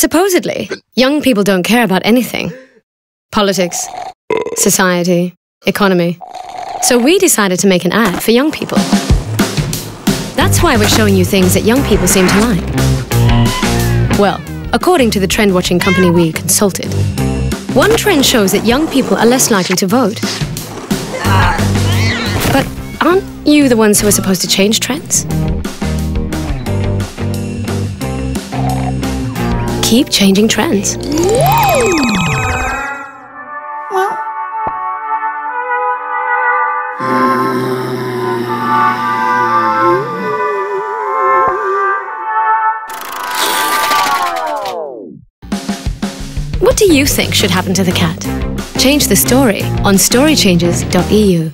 Supposedly, young people don't care about anything. Politics, society, economy. So we decided to make an ad for young people. That's why we're showing you things that young people seem to like. Well, according to the trend-watching company we consulted, one trend shows that young people are less likely to vote. But aren't you the ones who are supposed to change trends? Keep changing trends. What do you think should happen to the cat? Change the story on storychangers.eu.